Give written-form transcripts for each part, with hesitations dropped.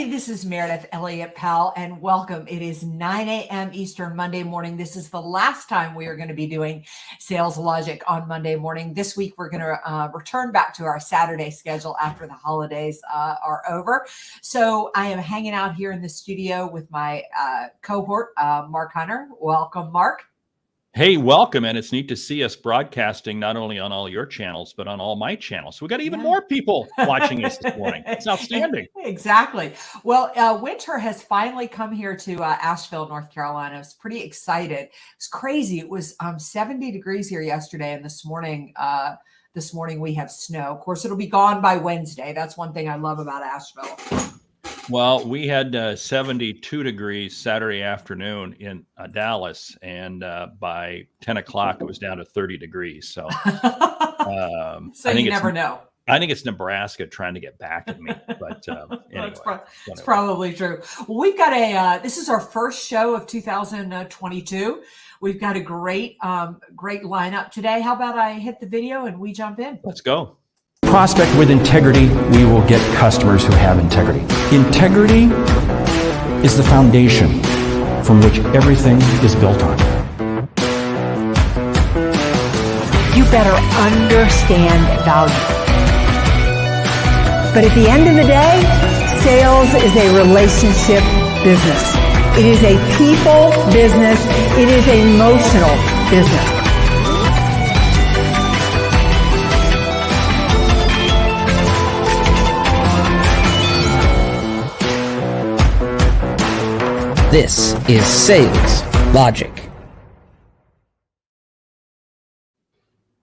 Hey, this is Meridith, Elliott, Powell, and welcome. It is 9 a.m. Eastern Monday morning. This is the last time we are going to be doing Sales Logic on Monday morning. This week, we're going to return back to our Saturday schedule after the holidays are over. So I am hanging out here in the studio with my cohort, Mark Hunter. Welcome, Mark. Hey, welcome. And it's neat to see us broadcasting not only on all your channels, but on all my channels. So we got even more people watching us this morning. It's outstanding. Exactly. Well, winter has finally come here to Asheville, North Carolina. I was pretty excited. It's crazy. It was 70 degrees here yesterday. And this morning we have snow. Of course, it'll be gone by Wednesday. That's one thing I love about Asheville. Well, we had 72 degrees Saturday afternoon in Dallas, and by 10 o'clock, it was down to 30 degrees. So, so you never know. I think it's Nebraska trying to get back at me, but anyway, it's probably true. Well, we've got this is our first show of 2022. We've got a great lineup today. How about I hit the video and we jump in? Let's go. Prospect with integrity, we will get customers who have integrity. Integrity is the foundation from which everything is built on. You better understand value. But at the end of the day, sales is a relationship business. It is a people business. It is an emotional business. This is Sales Logic.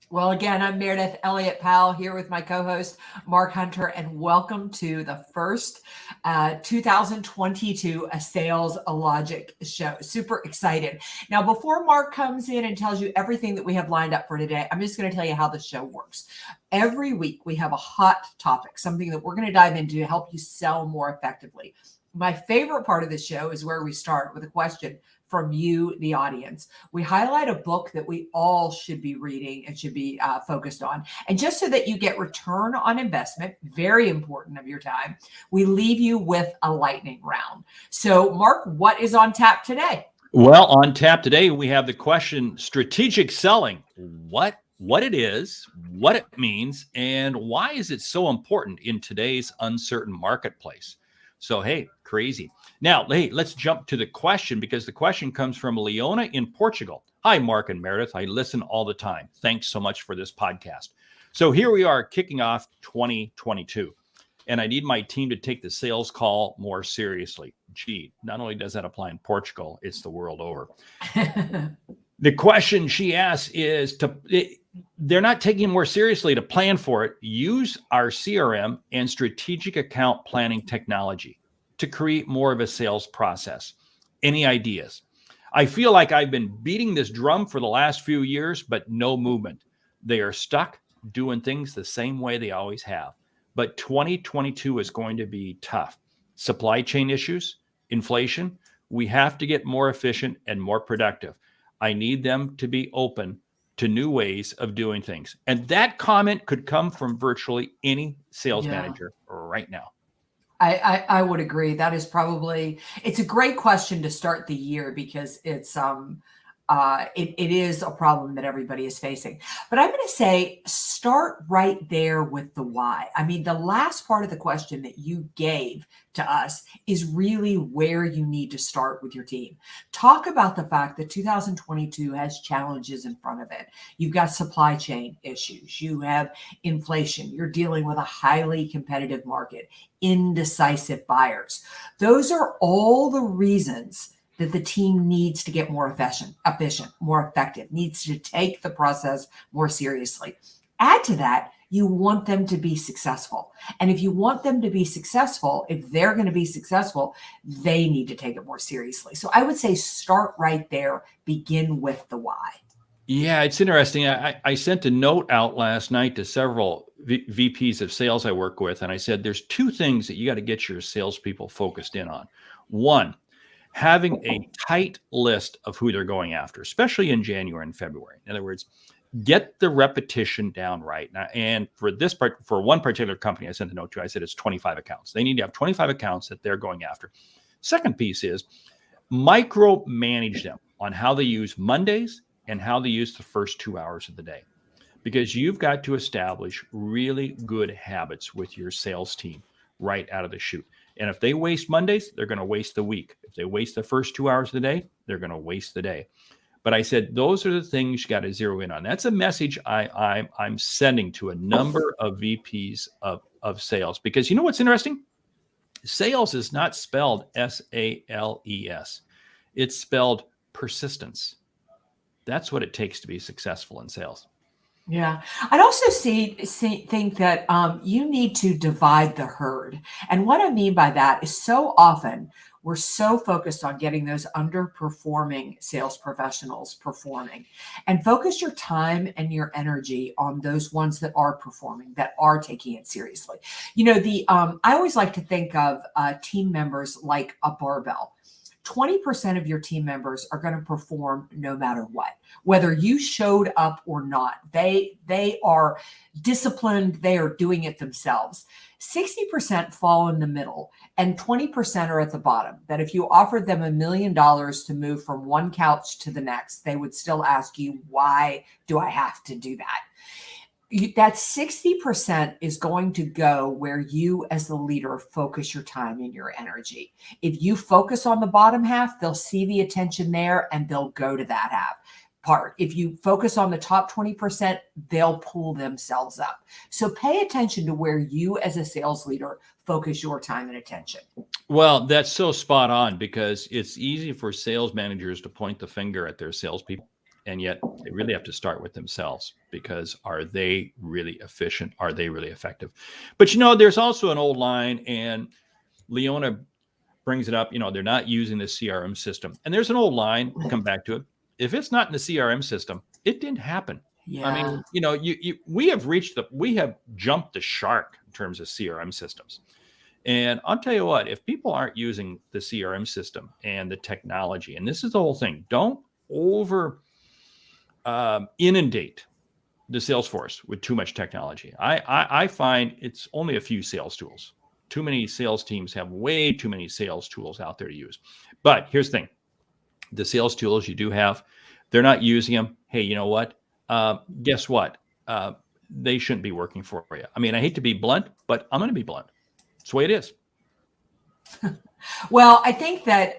Well, again, I'm Meridith Elliott Powell here with my co-host, Mark Hunter, and welcome to the first 2022 Sales Logic show. Super excited. Now, before Mark comes in and tells you everything that we have lined up for today, I'm just going to tell you how the show works. Every week, we have a hot topic, something that we're going to dive into to help you sell more effectively. My favorite part of the show is where we start with a question from you, the audience. We highlight a book that we all should be reading and should be focused on. And just so that you get return on investment, very important of your time, we leave you with a lightning round. So, Mark, what is on tap today? Well, on tap today, we have the question, strategic selling. What it is, what it means, and why is it so important in today's uncertain marketplace? So, hey, crazy. Now, hey, let's jump to the question because the question comes from Leona in Portugal. Hi, Mark and Meridith. I listen all the time. Thanks so much for this podcast. So here we are kicking off 2022, and I need my team to take the sales call more seriously. Gee, not only does that apply in Portugal, it's the world over. The question she asks is they're not taking it more seriously to plan for it. Use our CRM and strategic account planning technology to create more of a sales process. Any ideas? I feel like I've been beating this drum for the last few years, but no movement. They are stuck doing things the same way they always have. But 2022 is going to be tough. Supply chain issues, inflation. We have to get more efficient and more productive. I need them to be open to new ways of doing things. And that comment could come from virtually any sales manager right now. I would agree. That is it's a great question to start the year because it's it is a problem that everybody is facing. But I'm going to say start right there with the why. I mean, the last part of the question that you gave to us is really where you need to start with your team. Talk about the fact that 2022 has challenges in front of it. You've got supply chain issues. You have inflation. You're dealing with a highly competitive market, indecisive buyers. Those are all the reasons that the team needs to get more efficient, more effective, needs to take the process more seriously. Add to that, you want them to be successful. And if you want them to be successful, if they're going to be successful, they need to take it more seriously. So I would say start right there, begin with the why. Yeah, it's interesting. I sent a note out last night to several VPs of sales I work with, and I said, there's two things that you got to get your salespeople focused in on. One, having a tight list of who they're going after, especially in January and February. In other words, get the repetition down right. And for this part, for one particular company, I sent a note to, I said it's 25 accounts. They need to have 25 accounts that they're going after. Second piece is micromanage them on how they use Mondays and how they use the first 2 hours of the day, because you've got to establish really good habits with your sales team right out of the chute. And if they waste Mondays, they're going to waste the week. If they waste the first 2 hours of the day, they're going to waste the day. But I said, those are the things you got to zero in on. That's a message I'm sending to a number of VPs of sales, because you know what's interesting? Sales is not spelled S-A-L-E-S. It's spelled persistence. That's what it takes to be successful in sales. Yeah, I'd also think that you need to divide the herd. And what I mean by that is, so often we're so focused on getting those underperforming sales professionals performing, and focus your time and your energy on those ones that are performing, that are taking it seriously. You know, I always like to think of team members like a barbell. 20% of your team members are going to perform no matter what, whether you showed up or not. They are disciplined. They are doing it themselves. 60% fall in the middle, and 20% are at the bottom. That if you offered them $1 million to move from one couch to the next, they would still ask you, why do I have to do that? That 60% is going to go where you as the leader focus your time and your energy. If you focus on the bottom half, they'll see the attention there and they'll go to that half part. If you focus on the top 20%, they'll pull themselves up. So pay attention to where you as a sales leader focus your time and attention. Well, that's so spot on, because it's easy for sales managers to point the finger at their salespeople. And yet they really have to start with themselves, because are they really efficient? Are they really effective? But, you know, there's also an old line, and Leona brings it up, you know, they're not using the CRM system. And there's an old line, we'll come back to it. If it's not in the CRM system, it didn't happen. Yeah. I mean, you know, we have jumped the shark in terms of CRM systems. And I'll tell you what, if people aren't using the CRM system and the technology, and this is the whole thing, don't inundate the sales force with too much technology. I find it's only a few sales tools. Too many sales teams have way too many sales tools out there to use. But here's the thing. The sales tools you do have, they're not using them. Hey, you know what? Guess what? They shouldn't be working for you. I mean, I hate to be blunt, but I'm going to be blunt. It's the way it is. Well, I think that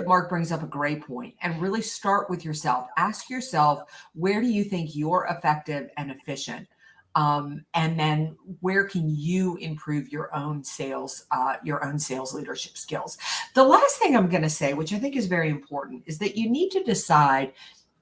Mark brings up a great point, and really start with yourself. Ask yourself, where do you think you're effective and efficient? And then where can you improve your own sales leadership skills? The last thing I'm going to say, which I think is very important, is that you need to decide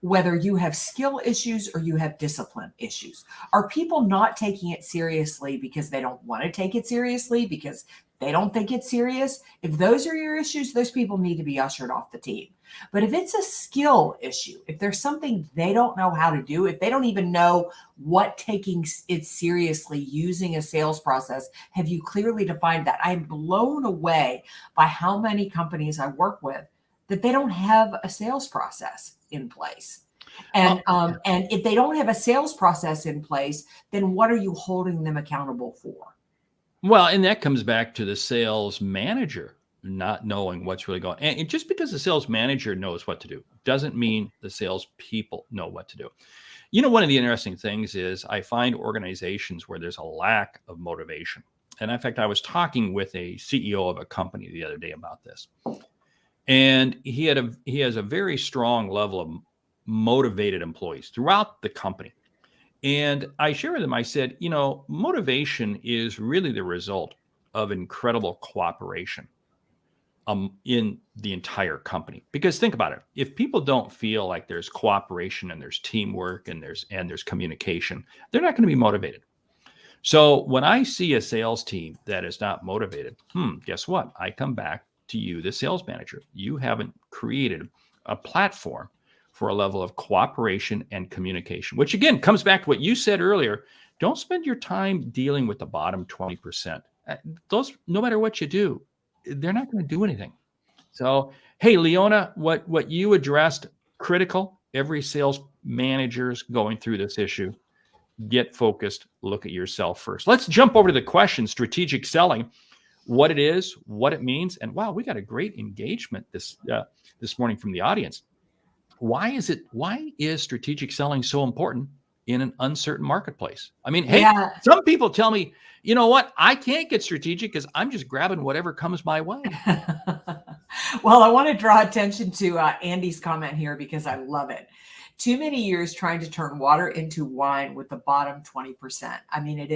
whether you have skill issues or you have discipline issues. Are people not taking it seriously because they don't want to take it seriously, because they don't think it's serious? If those are your issues, those people need to be ushered off the team. But if it's a skill issue, if there's something they don't know how to do, if they don't even know what taking it seriously using a sales process, have you clearly defined that? I'm blown away by how many companies I work with that they don't have a sales process in place. And if they don't have a sales process in place, then what are you holding them accountable for? Well, and that comes back to the sales manager not knowing what's really going on. And just because the sales manager knows what to do doesn't mean the sales people know what to do. You know, one of the interesting things is I find organizations where there's a lack of motivation. And in fact, I was talking with a CEO of a company the other day about this. And he has a very strong level of motivated employees throughout the company. And I shared with him, I said, you know, motivation is really the result of incredible cooperation in the entire company. Because think about it. If people don't feel like there's cooperation and there's teamwork and there's communication, they're not going to be motivated. So when I see a sales team that is not motivated, guess what? I come back to you, the sales manager. You haven't created a platform for a level of cooperation and communication, which again comes back to what you said earlier. Don't spend your time dealing with the bottom 20%. Those, no matter what you do, they're not going to do anything. So, hey, Leona, what you addressed, critical. Every sales managers going through this issue, get focused, look at yourself first. Let's jump over to the question, strategic selling, what it is, what it means. And wow, we got a great engagement this morning from the audience. Why is strategic selling so important in an uncertain marketplace? I mean, hey, some people tell me, you know what, I can't get strategic because I'm just grabbing whatever comes my way. Well, I want to draw attention to Andy's comment here because I love it. Too many years trying to turn water into wine with the bottom 20%. I mean,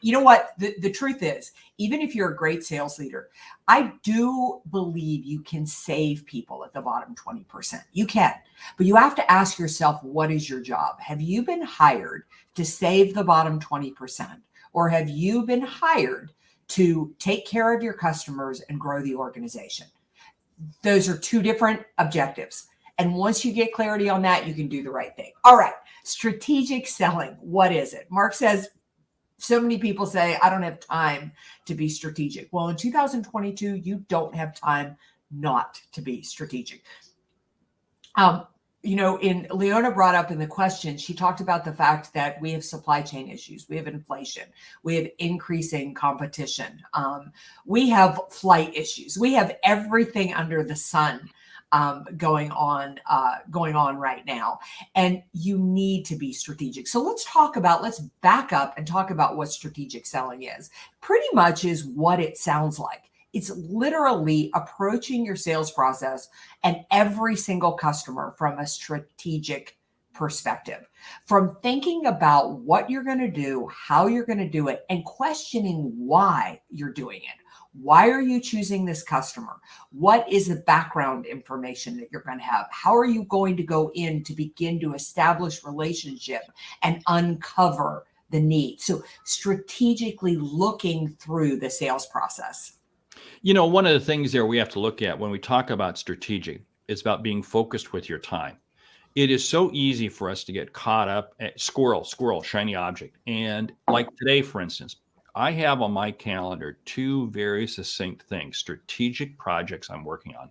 you know what? The truth is, even if you're a great sales leader, I do believe you can save people at the bottom 20%. You can, but you have to ask yourself, what is your job? Have you been hired to save the bottom 20%? Or have you been hired to take care of your customers and grow the organization? Those are two different objectives. And once you get clarity on that, you can do the right thing. All right. Strategic selling. What is it? Mark says, so many people say, I don't have time to be strategic. Well, in 2022, you don't have time not to be strategic. In Leona brought up in the question, she talked about the fact that we have supply chain issues, we have inflation, we have increasing competition, we have flight issues, we have everything under the sun going on right now, and you need to be strategic. So let's back up and talk about what strategic selling is. Pretty much is what it sounds like. It's literally approaching your sales process and every single customer from a strategic perspective, from thinking about what you're going to do, how you're going to do it, and questioning why you're doing it. Why are you choosing this customer? What is the background information that you're going to have? How are you going to go in to begin to establish relationship and uncover the need? So strategically looking through the sales process. You know, one of the things there we have to look at when we talk about strategic is about being focused with your time. It is so easy for us to get caught up at squirrel, shiny object. And like today, for instance, I have on my calendar two very succinct things, strategic projects I'm working on.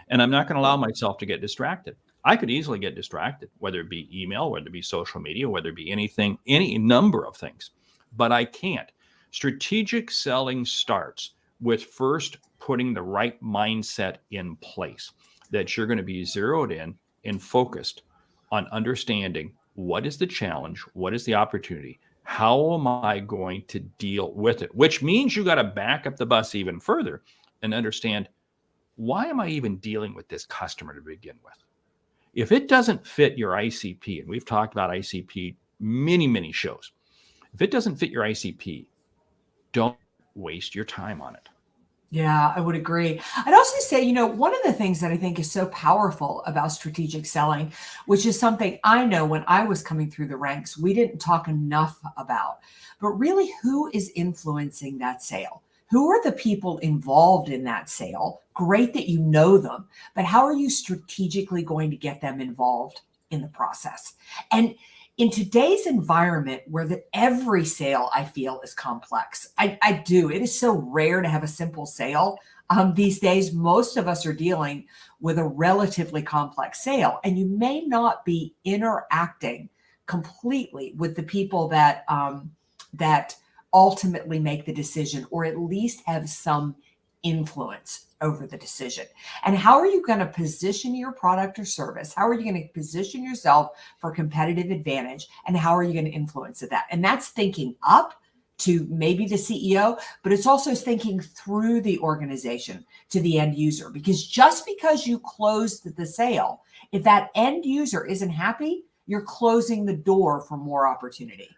And I'm not going to allow myself to get distracted. I could easily get distracted, whether it be email, whether it be social media, whether it be anything, any number of things. But I can't. Strategic selling starts with first putting the right mindset in place, that you're going to be zeroed in and focused on understanding what is the challenge, what is the opportunity, how am I going to deal with it, which means you got to back up the bus even further and understand, why am I even dealing with this customer to begin with? If it doesn't fit your ICP, and we've talked about ICP many shows, if it doesn't fit your ICP, don't waste your time on it. Yeah, I would agree. I'd also say, one of the things that I think is so powerful about strategic selling, which is something I know when I was coming through the ranks, we didn't talk enough about, but really who is influencing that sale? Who are the people involved in that sale? Great that you know them, but how are you strategically going to get them involved in the process? And in today's environment where every sale I feel is complex, I do. It is so rare to have a simple sale. These days, most of us are dealing with a relatively complex sale, and you may not be interacting completely with the people that ultimately make the decision, or at least have some influence over the decision. And how are you going to position your product or service? How are you going to position yourself for competitive advantage? And how are you going to influence that? And that's thinking up to maybe the CEO, but it's also thinking through the organization to the end user. Because just because you closed the sale, if that end user isn't happy, you're closing the door for more opportunity.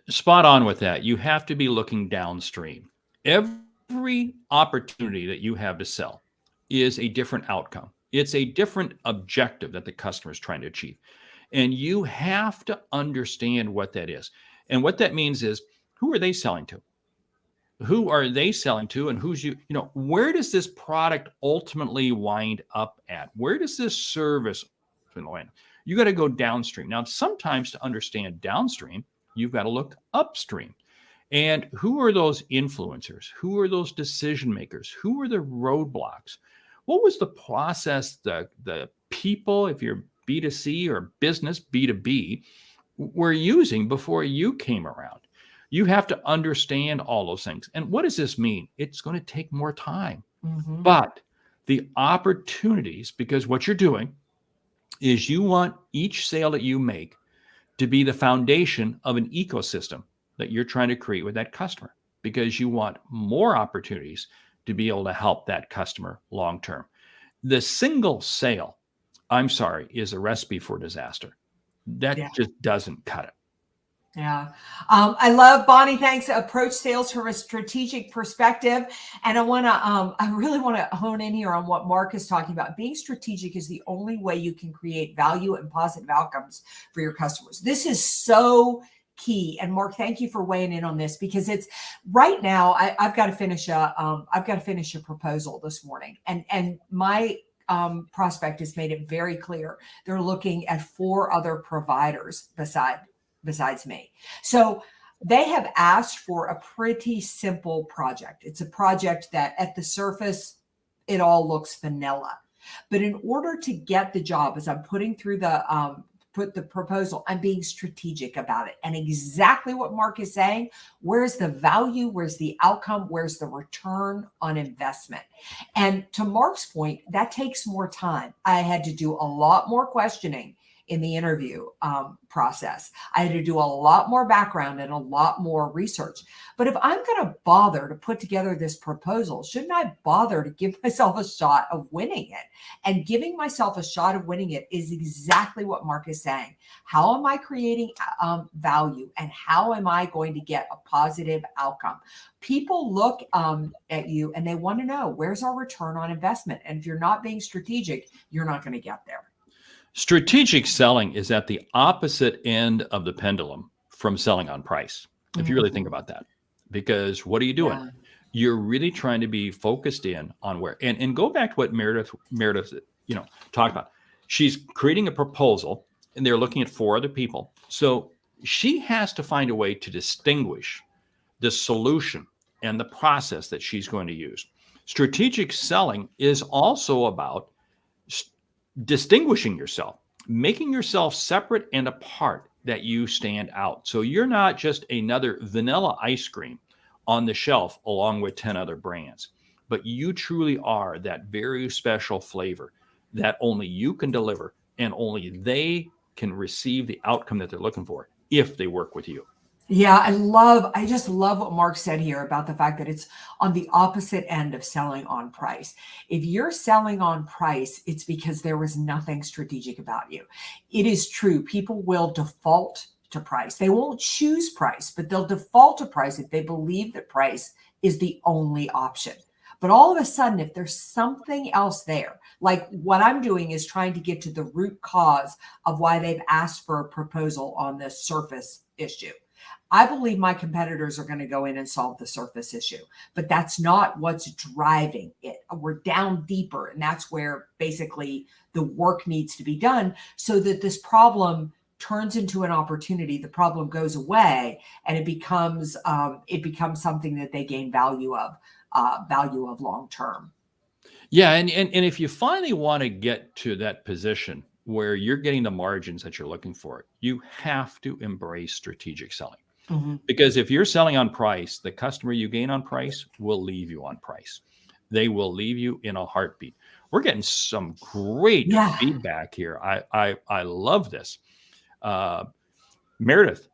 Spot on with that. You have to be looking downstream. Every opportunity that you have to sell is a different outcome. It's a different objective that the customer is trying to achieve. And you have to understand what that is. And what that means is, who are they selling to? Who are they selling to? And where does this product ultimately wind up at? Where does this service land? You got to go downstream. Now, sometimes to understand downstream, you've got to look upstream. And who are those influencers? Who are those decision makers? Who are the roadblocks? What was the process, the people, if you're B2C or business B2B were using before you came around. You have to understand all those things. And what does this mean? It's going to take more time. Mhm. But the opportunities, because what you're doing is you want each sale that you make to be the foundation of an ecosystem that you're trying to create with that customer, because you want more opportunities to be able to help that customer long term. The single sale, I'm sorry, is a recipe for disaster. That Yeah. just doesn't cut it. Yeah. I love Bonnie. Thanks. Approach sales from a strategic perspective. And I really want to hone in here on what Mark is talking about. Being strategic is the only way you can create value and positive outcomes for your customers. This is so key. And Mark, thank you for weighing in on this, because it's right now. I've got to finish a proposal this morning, and my prospect has made it very clear they're looking at 4 other providers besides me. So they have asked for a pretty simple project. It's a project that at the surface, it all looks vanilla. But in order to get the job, as I'm putting through the proposal, I'm being strategic about it. And exactly what Mark is saying, where's the value? Where's the outcome? Where's the return on investment? And to Mark's point, that takes more time. I had to do a lot more questioning in the interview process. I had to do a lot more background and a lot more research. But if I'm going to bother to put together this proposal, shouldn't I bother to give myself a shot of winning it? And giving myself a shot of winning it is exactly what Mark is saying. How am I creating value, and how am I going to get a positive outcome? People look at you and they want to know, where's our return on investment? And if you're not being strategic, you're not going to get there. Strategic selling is at the opposite end of the pendulum from selling on price, if you really think about that. Because what are you doing? Yeah. You're really trying to be focused in on where, and go back to what Meridith, talked about. She's creating a proposal and they're looking at 4 other people. So she has to find a way to distinguish the solution and the process that she's going to use. Strategic selling is also about distinguishing yourself, making yourself separate and apart, that you stand out. So you're not just another vanilla ice cream on the shelf along with 10 other brands, but you truly are that very special flavor that only you can deliver, and only they can receive the outcome that they're looking for if they work with you. Yeah, I just love what Mark said here about the fact that it's on the opposite end of selling on price. If you're selling on price, it's because there was nothing strategic about you. It is true. People will default to price. They won't choose price, but they'll default to price if they believe that price is the only option. But all of a sudden, if there's something else there, like what I'm doing is trying to get to the root cause of why they've asked for a proposal on this surface issue. I believe my competitors are going to go in and solve the surface issue, but that's not what's driving it. We're down deeper, and that's where basically the work needs to be done so that this problem turns into an opportunity. The problem goes away, and it becomes something that they gain value of long term. Yeah, and if you finally want to get to that position where you're getting the margins that you're looking for, you have to embrace strategic selling. Mm-hmm. Because if you're selling on price, the customer you gain on price will leave you on price. They will leave you in a heartbeat. We're getting some great feedback here. I love this. Meridith,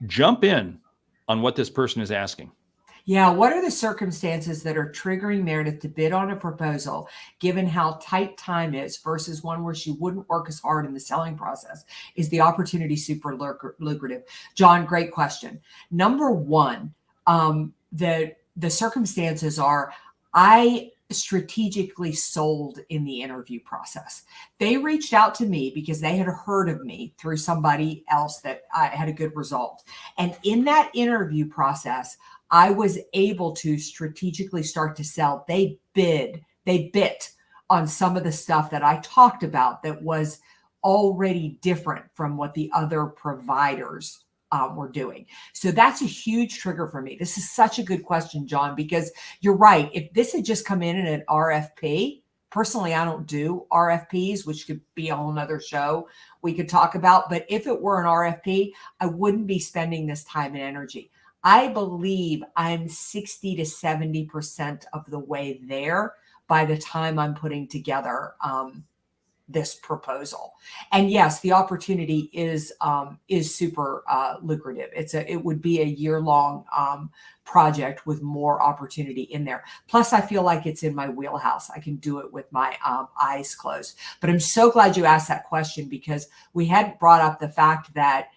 jump in on what this person is asking. Yeah, what are the circumstances that are triggering Meridith to bid on a proposal, given how tight time is, versus one where she wouldn't work as hard in the selling process? Is the opportunity super lucrative? John, great question. Number one, the circumstances are, I strategically sold in the interview process. They reached out to me because they had heard of me through somebody else that I had a good result. And in that interview process, I was able to strategically start to sell. They bit on some of the stuff that I talked about that was already different from what the other providers were doing. So that's a huge trigger for me. This is such a good question, John, because you're right. If this had just come in an RFP, Personally, I don't do RFPs, which could be a whole nother show we could talk about. But if it were an RFP, I wouldn't be spending this time and energy. I believe I'm 60 to 70% of the way there by the time I'm putting together this proposal. And yes, the opportunity is super lucrative. It would be a year-long project with more opportunity in there. Plus, I feel like it's in my wheelhouse. I can do it with my eyes closed. But I'm so glad you asked that question, because we had brought up the fact that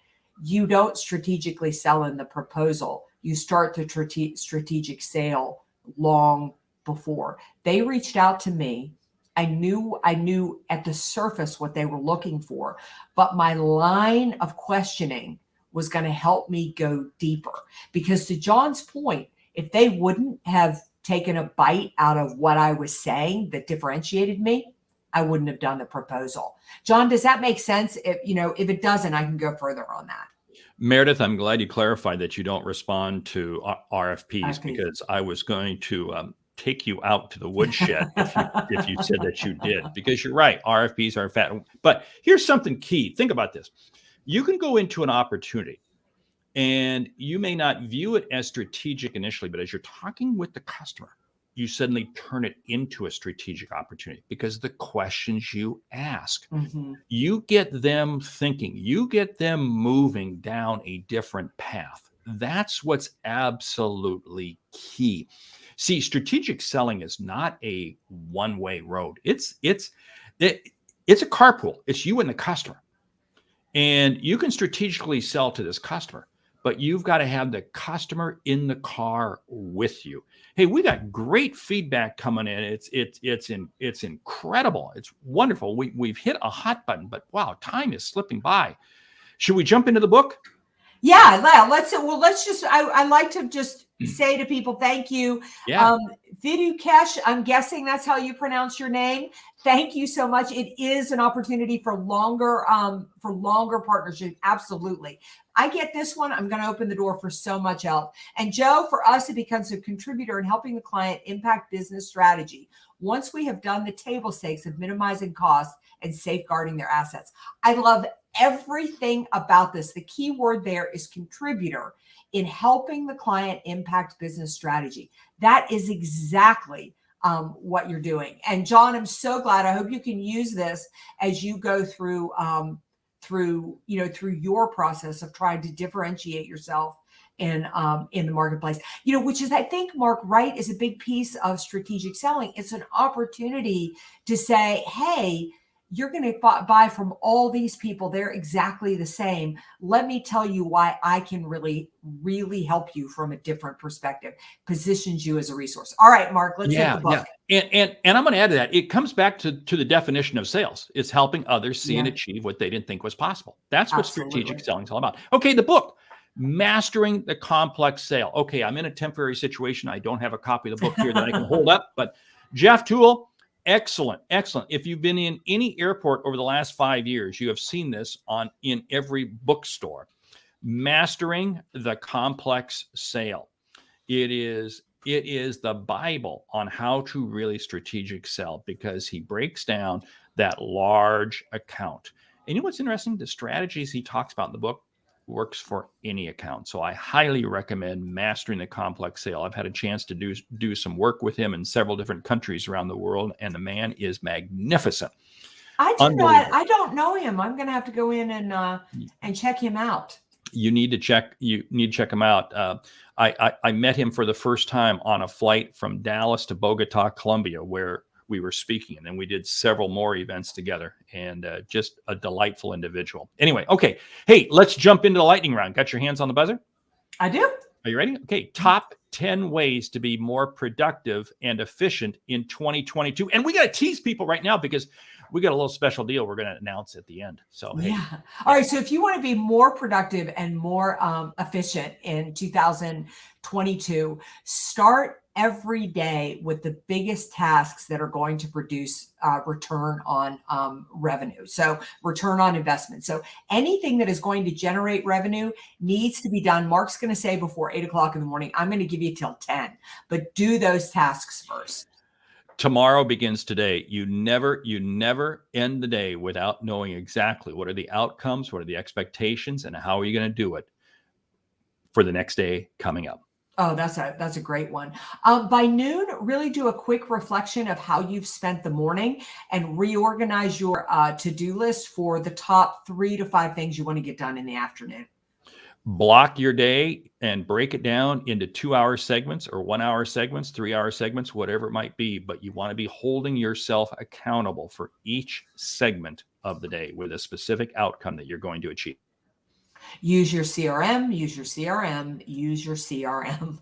you don't strategically sell in the proposal. You start the strategic sale long before. They reached out to me. I knew at the surface what they were looking for, but my line of questioning was going to help me go deeper. Because to John's point, if they wouldn't have taken a bite out of what I was saying that differentiated me, I wouldn't have done the proposal. John, does that make sense? If it doesn't, I can go further on that. Meredith, I'm glad you clarified that you don't respond to RFPs, because I was going to take you out to the woodshed if you said that you did, because you're right. RFPs are fat. But here's something key. Think about this. You can go into an opportunity and you may not view it as strategic initially, but as you're talking with the customer, you suddenly turn it into a strategic opportunity because the questions you ask, you get them thinking, you get them moving down a different path. That's what's absolutely key. See, strategic selling is not a one-way road. It's a carpool. It's you and the customer. And you can strategically sell to this customer, but you've got to have the customer in the car with you. Hey, we got great feedback coming in. It's incredible. It's wonderful. We've hit a hot button, but wow, time is slipping by. Should we jump into the book? Yeah, let's just, I like to just say to people, thank you. Yeah. Vidukesh, I'm guessing that's how you pronounce your name. Thank you so much. It is an opportunity for longer partnership. Absolutely. I get this one. I'm going to open the door for so much else. And Joe, for us, it becomes a contributor in helping the client impact business strategy once we have done the table stakes of minimizing costs and safeguarding their assets. I love everything about this. The key word there is contributor in helping the client impact business strategy. That is exactly what you're doing. And John, I'm so glad. I hope you can use this as you go through your process of trying to differentiate yourself in the marketplace. Which is, I think, Mark, right, is a big piece of strategic selling. It's an opportunity to say, hey, you're going to buy from all these people. They're exactly the same. Let me tell you why I can really, really help you from a different perspective. Positions you as a resource. All right, Mark, let's hit the book. Yeah. And I'm going to add to that. It comes back to the definition of sales. It's helping others see and achieve what they didn't think was possible. That's what strategic selling is all about. Okay, the book, Mastering the Complex Sale. Okay, I'm in a temporary situation. I don't have a copy of the book here that I can hold up, but Jeff Toole, excellent. If you've been in any airport over the last 5 years, you have seen this in every bookstore. Mastering the Complex Sale. It is the Bible on how to really strategic sell, because he breaks down that large account. And you know what's interesting? The strategies he talks about in the book works for any account. So I highly recommend Mastering the Complex Sale. I've had a chance to do some work with him in several different countries around the world, and the man is magnificent. I don't know him. I'm going to have to go in and check him out. You need to check him out. I met him for the first time on a flight from Dallas to Bogota, Colombia, where we were speaking, and then we did several more events together, and just a delightful individual. Anyway, okay. Hey, let's jump into the lightning round. Got your hands on the buzzer? I do. Are you ready? Okay. Top 10 ways to be more productive and efficient in 2022. And we got to tease people right now because we got a little special deal we're going to announce at the end. So, hey. Yeah. All right. So if you want to be more productive and more efficient in 2022, start every day with the biggest tasks that are going to produce return on revenue. So return on investment. So anything that is going to generate revenue needs to be done. Mark's going to say before 8 o'clock in the morning. I'm going to give you till 10, but do those tasks first. Tomorrow begins today. You never end the day without knowing exactly what are the outcomes, what are the expectations, and how are you going to do it for the next day coming up. Oh, that's a great one. By noon, really do a quick reflection of how you've spent the morning and reorganize your to-do list for the top 3 to 5 things you want to get done in the afternoon. Block your day and break it down into 2-hour segments or 1-hour segments, 3-hour segments, whatever it might be. But you want to be holding yourself accountable for each segment of the day with a specific outcome that you're going to achieve. Use your CRM, use your CRM, use your CRM.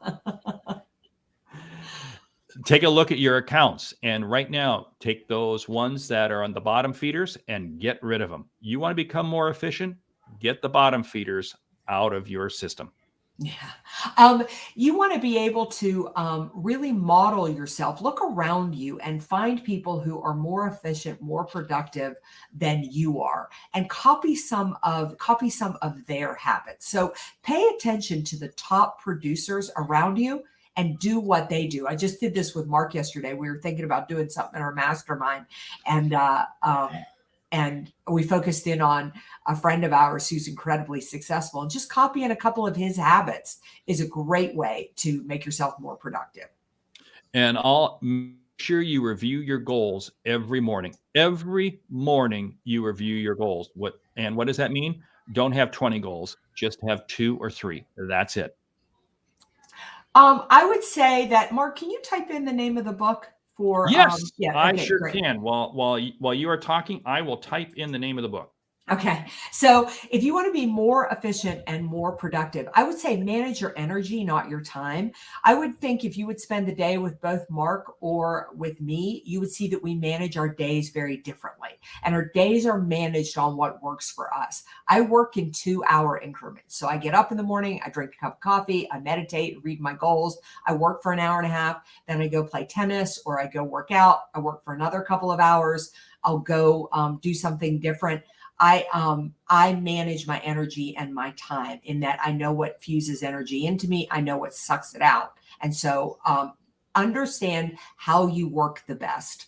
Take a look at your accounts, and right now, take those ones that are on the bottom feeders and get rid of them. You want to become more efficient? Get the bottom feeders out of your system. Yeah. You want to be able to really model yourself, look around you and find people who are more efficient, more productive than you are, and copy some of their habits. So pay attention to the top producers around you and do what they do. I just did this with Mark yesterday. We were thinking about doing something in our mastermind, and we focused in on a friend of ours who's incredibly successful, and just copying a couple of his habits is a great way to make yourself more productive. And I'll make sure you review your goals every morning. Every morning you review your goals. What does that mean? Don't have 20 goals, just have 2 or 3. That's it. I would say that, Mark, can you type in the name of the book? Yes, I okay, sure great. can. While you are talking, I will type in the name of the book. Okay. So if you want to be more efficient and more productive, I would say manage your energy, not your time. I would think if you would spend the day with both Mark or with me, you would see that we manage our days very differently. And our days are managed on what works for us. I work in 2-hour increments. So I get up in the morning, I drink a cup of coffee, I meditate, read my goals. I work for an hour and a half. Then I go play tennis or I go work out. I work for another couple of hours. I'll go do something different. I manage my energy and my time in that I know what fuses energy into me. I know what sucks it out. And so understand how you work the best.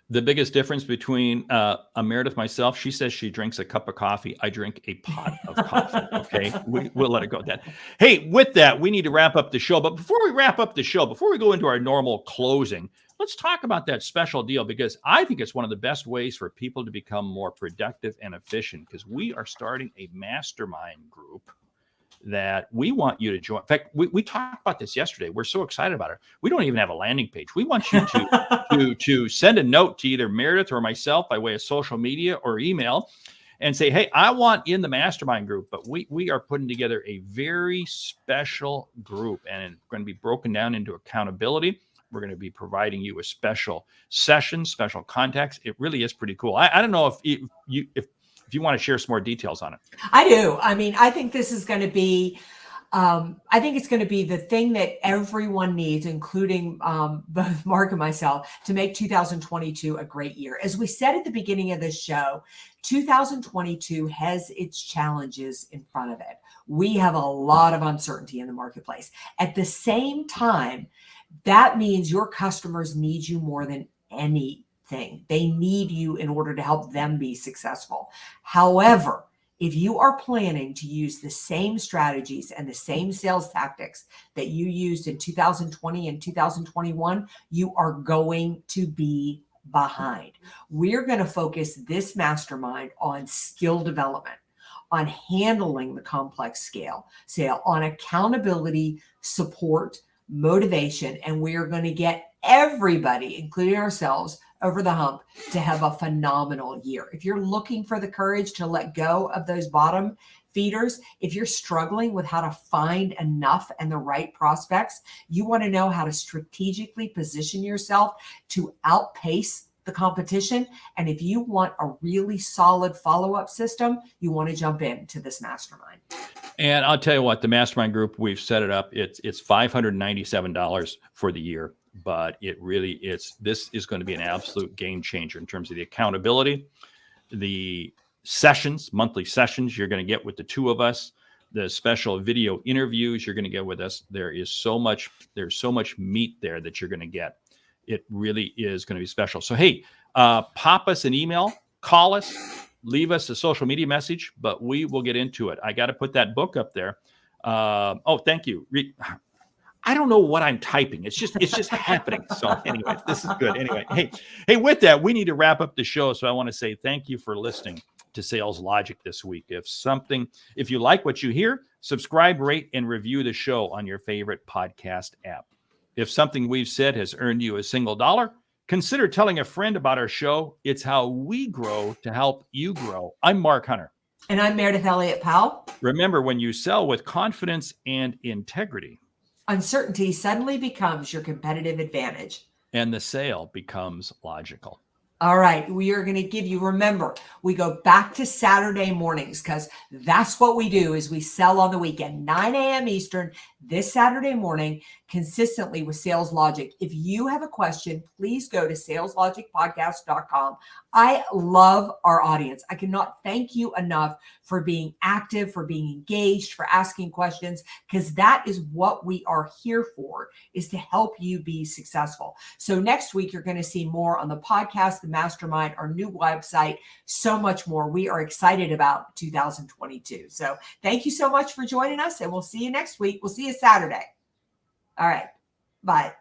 The biggest difference between Meridith, myself, she says she drinks a cup of coffee. I drink a pot of coffee. Okay, we'll let it go at that. Hey, with that, we need to wrap up the show. But before we wrap up the show, before we go into our normal closing, let's talk about that special deal, because I think it's one of the best ways for people to become more productive and efficient, because we are starting a mastermind group that we want you to join. In fact, we talked about this yesterday. We're so excited about it. We don't even have a landing page. We want you to send a note to either Meridith or myself by way of social media or email and say, hey, I want in the mastermind group. But we are putting together a very special group, and it's going to be broken down into accountability. We're going to be providing you with special sessions, special contacts. It really is pretty cool. I don't know if you want to share some more details on it. I do. I mean, I think this is going to be, I think it's going to be the thing that everyone needs, including both Mark and myself, to make 2022 a great year. As we said at the beginning of this show, 2022 has its challenges in front of it. We have a lot of uncertainty in the marketplace. At the same time, that means your customers need you more than anything. They need you in order to help them be successful. However, if you are planning to use the same strategies and the same sales tactics that you used in 2020 and 2021, you are going to be behind. We're going to focus this mastermind on skill development, on handling the complex sale, on accountability, support, motivation, and we are going to get everybody, including ourselves, over the hump to have a phenomenal year. If you're looking for the courage to let go of those bottom feeders, if you're struggling with how to find enough and the right prospects, you want to know how to strategically position yourself to outpace the competition. And if you want a really solid follow-up system, you want to jump into this mastermind. And I'll tell you what, the mastermind group, we've set it up. It's $597 for the year, but this is going to be an absolute game changer in terms of the accountability, the sessions, monthly sessions you're going to get with the two of us, the special video interviews you're going to get with us. There's so much meat there that you're going to get. It really is going to be special. So, hey, pop us an email, call us, leave us a social media message, but we will get into it. I got to put that book up there. Oh, thank you. I don't know what I'm typing. It's just happening. So anyway, this is good. Anyway, hey, with that, we need to wrap up the show. So I want to say thank you for listening to Sales Logic this week. If you like what you hear, subscribe, rate, and review the show on your favorite podcast app. If something we've said has earned you a single dollar, consider telling a friend about our show. It's how we grow to help you grow. I'm Mark Hunter. And I'm Meridith Elliott Powell. Remember, when you sell with confidence and integrity, uncertainty suddenly becomes your competitive advantage. And the sale becomes logical. All right. We are going to give you, remember, we go back to Saturday mornings because that's what we do is we sell on the weekend, 9 a.m. Eastern this Saturday morning, consistently with Sales Logic. If you have a question, please go to saleslogicpodcast.com. I love our audience. I cannot thank you enough for being active, for being engaged, for asking questions, because that is what we are here for, is to help you be successful. So next week, you're going to see more on the podcast, the mastermind, our new website, so much more. We are excited about 2022. So thank you so much for joining us, and we'll see you next week. We'll see you Saturday. All right. Bye.